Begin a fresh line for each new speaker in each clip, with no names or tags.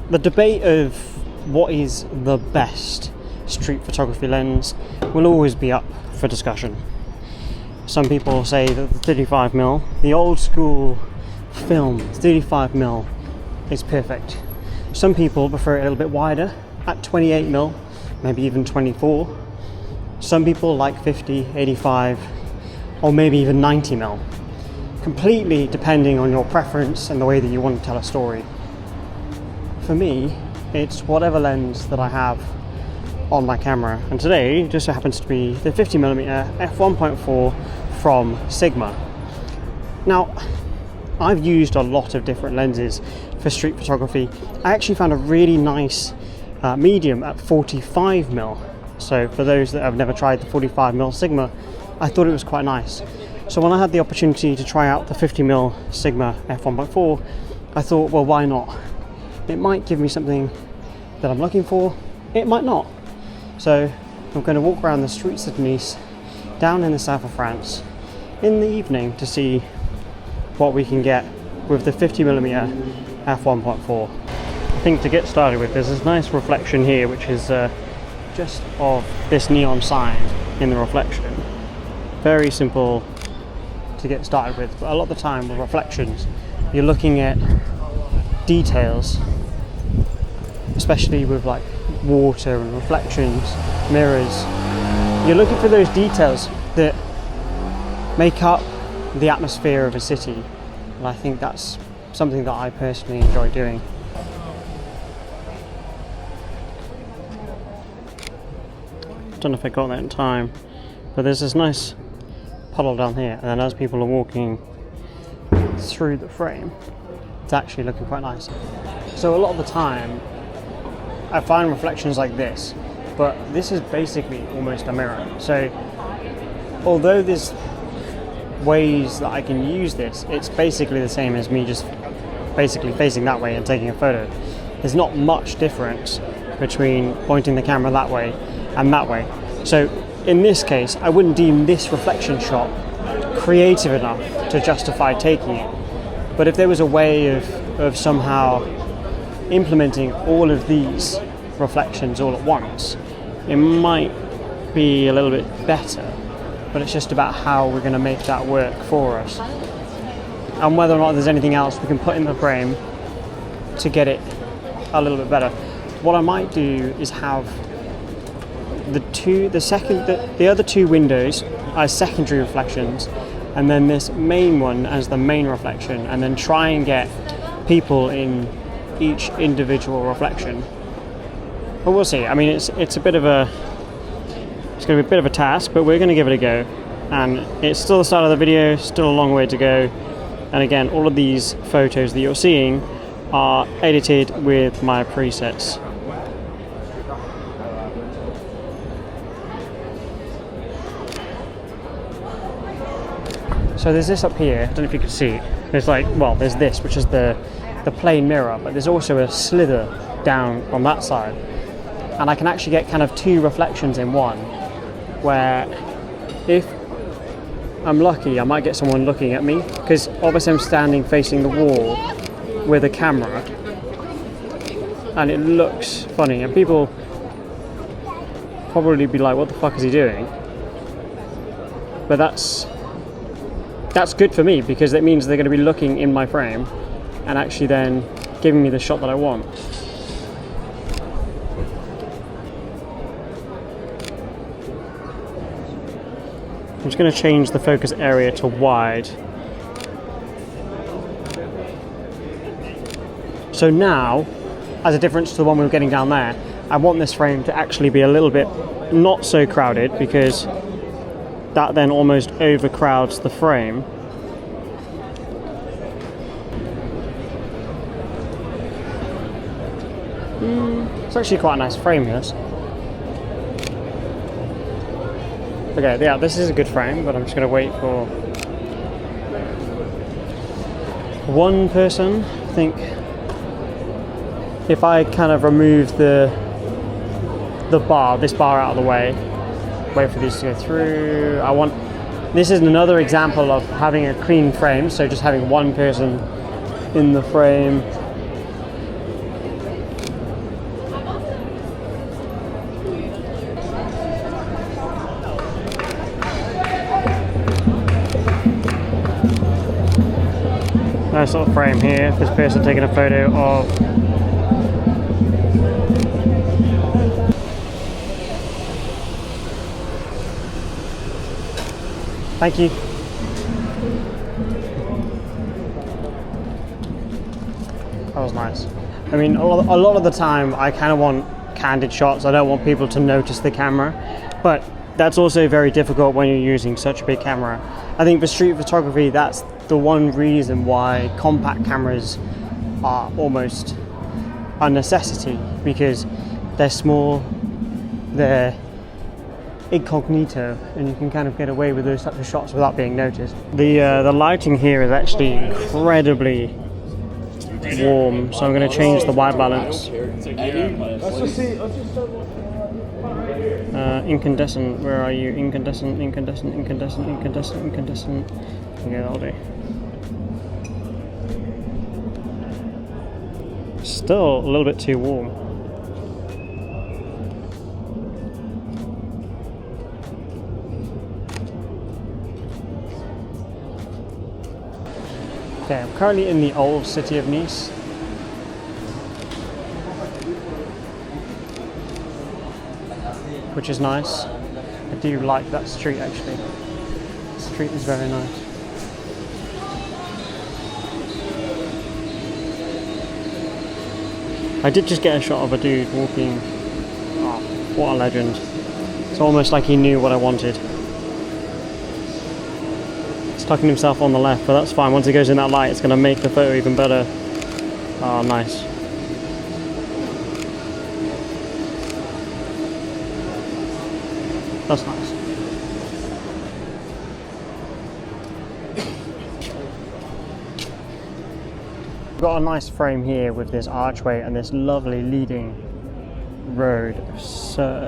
The debate of what is the best street photography lens will always be up for discussion. Some people say that the 35mm, the old school film 35mm, is perfect. Some people prefer it a little bit wider at 28mm, maybe even 24. Some people like 50, 85, or maybe even 90mm. Completely depending on your preference and the way that you want to tell a story. For me, it's whatever lens that I have on my camera, and today it just so happens to be the 50mm f1.4 from Sigma. Now, I've used a lot of different lenses for street photography. I actually found a really nice medium at 45mm. So for those that have never tried the 45mm Sigma, I thought it was quite nice. So when I had the opportunity to try out the 50mm Sigma f1.4, I thought, well, why not? It might give me something that I'm looking for, it might not. So I'm going to walk around the streets of Nice, down in the south of France, in the evening to see what we can get with the 50mm f1.4. I think to get started with, there's this nice reflection here, which is just of this neon sign in the reflection. Very simple to get started with, but a lot of the time with reflections, you're looking at details, especially with like water and reflections, mirrors. You're looking for those details that make up the atmosphere of a city, and I think that's something that I personally enjoy doing. Don't know if I got that in time, but there's this nice puddle down here, and then as people are walking through the frame, it's actually looking quite nice. So a lot of the time I find reflections like this, but this is basically almost a mirror. So although there's ways that I can use this, it's basically the same as me just basically facing that way and taking a photo. There's not much difference between pointing the camera that way and that way. So in this case, I wouldn't deem this reflection shot creative enough to justify taking it. But if there was a way of somehow implementing all of these reflections all at once, it might be a little bit better, but it's just about how we're going to make that work for us, and whether or not there's anything else we can put in the frame to get it a little bit better. What I might do is have the other two windows as secondary reflections, and then this main one as the main reflection, and then try and get people in each individual reflection. But we'll see. I mean, it's going to be a bit of a task, but we're going to give it a go. And it's still the start of the video, still a long way to go. And again, all of these photos that you're seeing are edited with my presets. So there's this up here, I don't know if you can see it. There's like, well, there's this, which is the plain mirror, but there's also a slither down on that side. And I can actually get kind of two reflections in one, where if I'm lucky, I might get someone looking at me, because obviously I'm standing facing the wall with a camera, and it looks funny, and people probably be like, what the fuck is he doing? But that's good for me, because it means they're going to be looking in my frame and actually then giving me the shot that I want. I'm just going to change the focus area to wide. So now, as a difference to the one we were getting down there, I want this frame to actually be a little bit not so crowded, because that then almost overcrowds the frame. It's actually quite a nice frame, this. Okay, yeah, this is a good frame, but I'm just going to wait for one person. I think if I kind of remove this bar out of the way, wait for these to go through. This is another example of having a clean frame, so just having one person in the frame. nice little frame here. This person taking a photo of thank you. That was nice. I mean, a lot of the time I kind of want candid shots. I don't want people to notice the camera, but that's also very difficult when you're using such a big camera. I think for street photography, that's the one reason why compact cameras are almost a necessity, because they're small, they're incognito, and you can kind of get away with those types of shots without being noticed. The lighting here is actually incredibly warm, so I'm going to change the white balance. Incandescent, where are you? Incandescent, incandescent, incandescent, incandescent, incandescent. Okay, that'll do. Still a little bit too warm. Okay, I'm currently in the old city of Nice. Which is nice. I do like that street actually. The street is very nice. I did just get a shot of a dude walking. Oh, what a legend. It's almost like he knew what I wanted. Tucking himself on the left, but that's fine. Once he goes in that light, it's going to make the photo even better. Oh, nice. That's nice. We've got a nice frame here with this archway and this lovely leading road of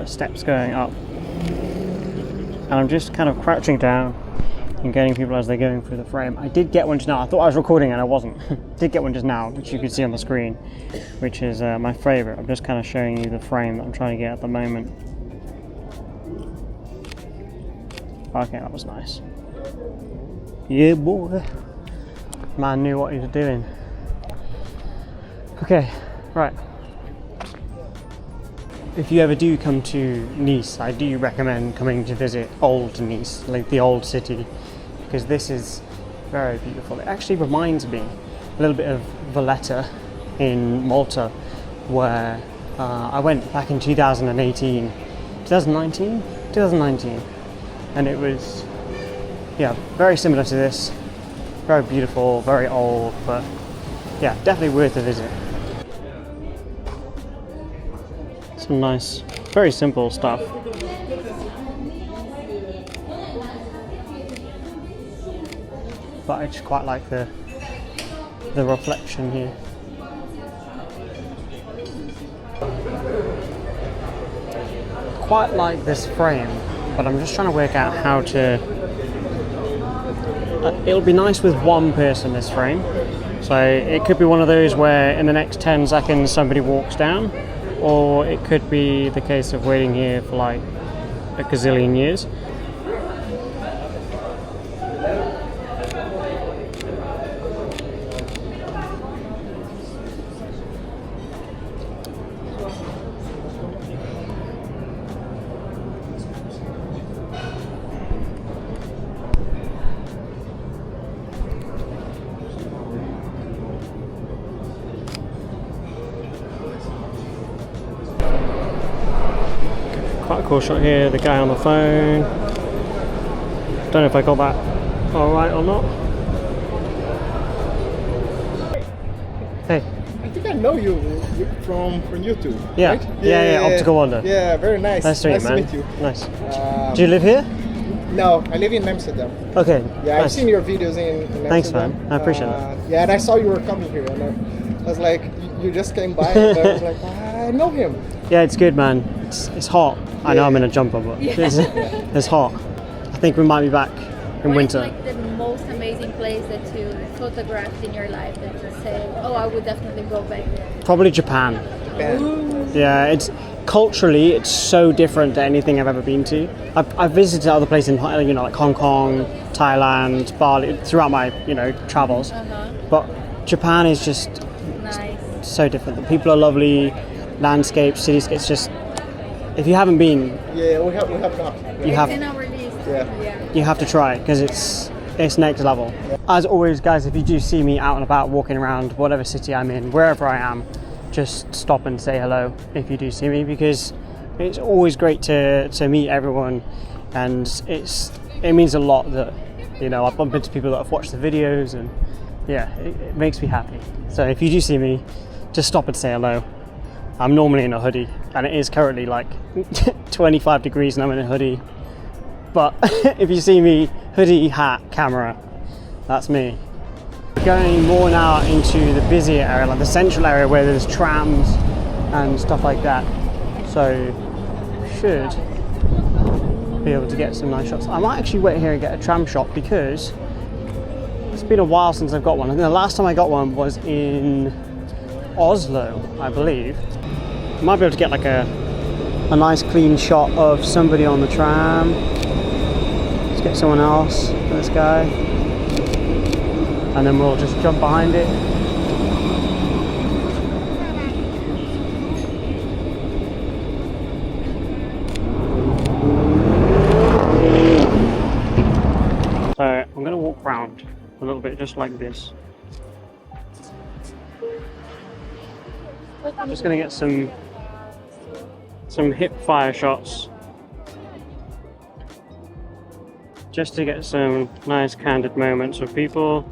steps going up. And I'm just kind of crouching down and getting people as they're going through the frame. I did get one just now. I thought I was recording and I wasn't. Did get one just now, which you can see on the screen, which is my favorite. I'm just kind of showing you the frame that I'm trying to get at the moment. Okay, that was nice. Yeah, boy. Man knew what he was doing. Okay, right. If you ever do come to Nice, I do recommend coming to visit old Nice, like the old city, because this is very beautiful. It actually reminds me a little bit of Valletta in Malta, where I went back in 2019, and it was, yeah, very similar to this. Very beautiful, very old, but yeah, definitely worth a visit. Some nice, very simple stuff. But I just quite like the reflection here. Quite like this frame, but I'm just trying to work out how to. It'll be nice with one person, this frame. So it could be one of those where in the next 10 seconds somebody walks down, or it could be the case of waiting here for like a gazillion years. Quite a cool shot here, the guy on the phone. Don't know if I got that alright or not. Hey.
I think I know you from YouTube.
Yeah,
right?
yeah, Opticalwander.
Yeah, very nice.
Nice to meet you, man.
meet you.
Nice. Do you live here?
No, I live in Amsterdam.
Okay.
Yeah,
nice.
I've seen your videos in Amsterdam.
Thanks, man. I appreciate it.
Yeah, and I saw you were coming here, and I was like, you just came by, and I was like, I know him.
Yeah, it's good, man. It's hot. I know I'm in a jumper, but it's hot. I think we might be back in winter.
What is like the most amazing place that you photographed in your life that you say, oh, I would definitely go back there?
Probably Japan. Yeah, it's culturally it's so different to anything I've ever been to. I've visited other places in like Hong Kong, Thailand, Bali throughout my travels, but Japan is just
Nice.
so different. The people are lovely, landscapes, cityscapes. Just if you haven't been,
Yeah, we have not.
you have
It's in our list.
Yeah.
you have to try it because it's next level. As always, guys, if you do see me out and about walking around whatever city I'm in, wherever I am, just stop and say hello if you do see me, because it's always great to meet everyone, and it means a lot that, you know, I bump into people that have watched the videos, and yeah, it makes me happy. So if you do see me, just stop and say hello. I'm normally in a hoodie, and it is currently like 25 degrees and I'm in a hoodie. But if you see me, hoodie, hat, camera, that's me. Going more now into the busier area, like the central area where there's trams and stuff like that. So should be able to get some nice shots. I might actually wait here and get a tram shot because it's been a while since I've got one. I think the last time I got one was in Oslo, I believe. I might be able to get like a nice clean shot of somebody on the tram. Let's get someone else, this guy. And then we'll just jump behind it. So I'm going to walk around a little bit just like this. I'm just going to get some hip fire shots just to get some nice candid moments of people.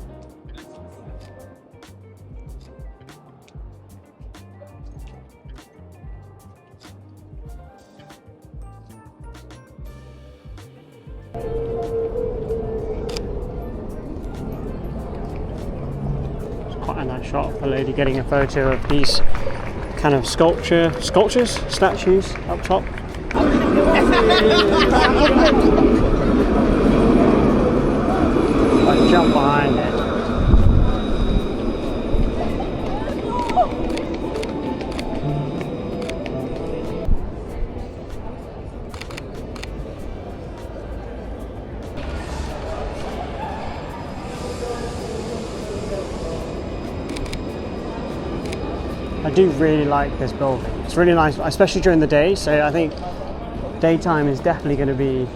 Quite a nice shot of a lady getting a photo of these kind of statues up top. I jump behind it. I do really like this building. It's really nice, especially during the day. So I think daytime is definitely going to be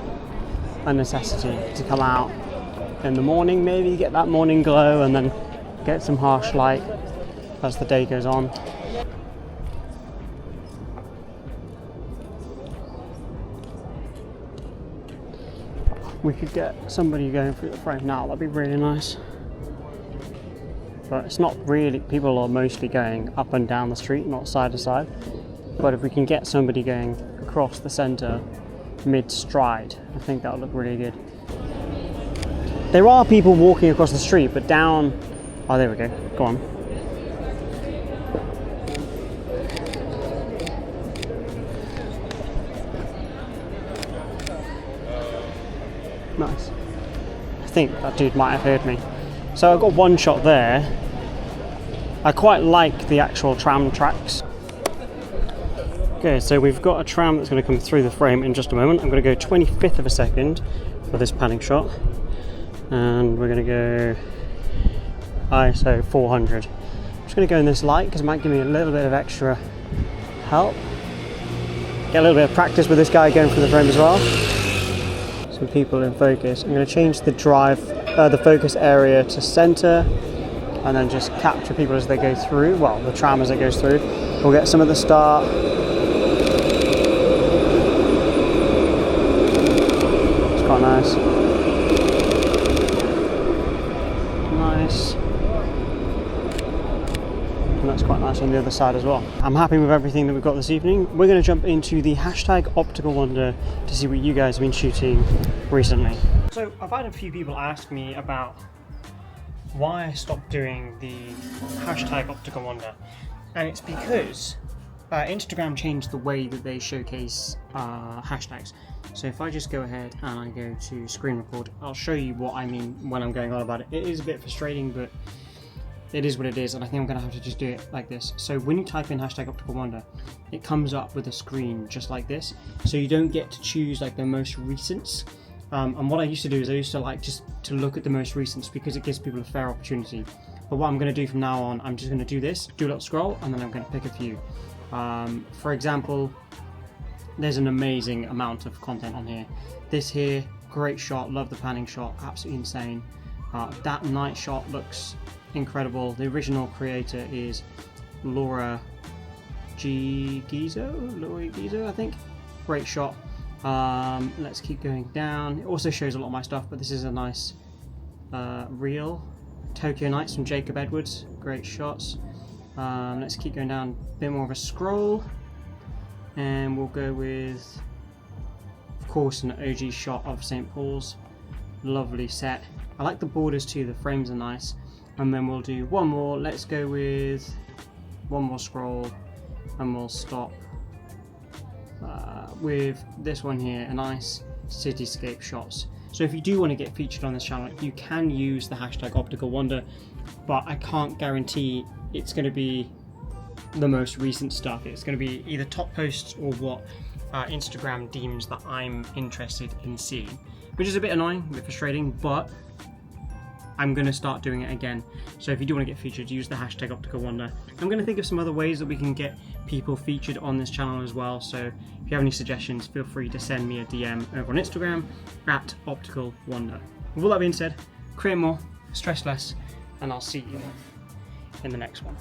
a necessity to come out in the morning, maybe get that morning glow and then get some harsh light as the day goes on. We could get somebody going through the frame now, that'd be really nice. But it's not really, people are mostly going up and down the street, not side to side. But if we can get somebody going across the centre mid-stride, I think that would look really good. There are people walking across the street, but down, oh there we go, go on. Nice. I think that dude might have heard me. So I've got one shot there. I quite like the actual tram tracks. Okay, so we've got a tram that's going to come through the frame in just a moment. I'm going to go 25th of a second for this panning shot. And we're going to go ISO 400. I'm just going to go in this light because it might give me a little bit of extra help. Get a little bit of practice with this guy going through the frame as well. Some people in focus. I'm going to change the the focus area to center, and then just capture people as they go through. Well, the tram as it goes through. We'll get some at the start. It's quite nice. Nice. And that's quite nice on the other side as well. I'm happy with everything that we've got this evening. We're going to jump into the hashtag Opticalwander to see what you guys have been shooting recently. So I've had a few people ask me about why I stopped doing the hashtag Opticalwander, and it's because Instagram changed the way that they showcase hashtags. So if I just go ahead and I go to screen record, I'll show you what I mean when I'm going on about it. It is a bit frustrating, but it is what it is, and I think I'm going to have to just do it like this. So when you type in hashtag Opticalwander, it comes up with a screen just like this, so you don't get to choose like the most recents. And what I used to do is I used to like just to look at the most recents because it gives people a fair opportunity But what I'm going to do from now on, I'm just going to do this, do a little scroll, and then I'm going to pick a few. For example, there's an amazing amount of content on here. This here, great shot, love the panning shot, absolutely insane. That night shot looks incredible. The original creator is Laura Gizzo, I think. Great shot. Let's keep going down. It also shows a lot of my stuff, but this is a nice reel. Tokyo Nights from Jacob Edwards, great shots. Let's keep going down, a bit more of a scroll, and we'll go with, of course, an OG shot of St. Paul's. Lovely set. I like the borders too, the frames are nice. And then we'll do one more. Let's go with one more scroll, and we'll stop with this one here, a nice cityscape shots. So if you do want to get featured on this channel, you can use the hashtag Opticalwander, but I can't guarantee it's going to be the most recent stuff. It's going to be either top posts or what Instagram deems that I'm interested in seeing, which is a bit annoying, a bit frustrating, but I'm going to start doing it again. So if you do want to get featured, use the hashtag Opticalwander. I'm going to think of some other ways that we can get people featured on this channel as well. So if you have any suggestions, feel free to send me a DM over on Instagram at Opticalwander. With all that being said, create more, stress less, and I'll see you in the next one.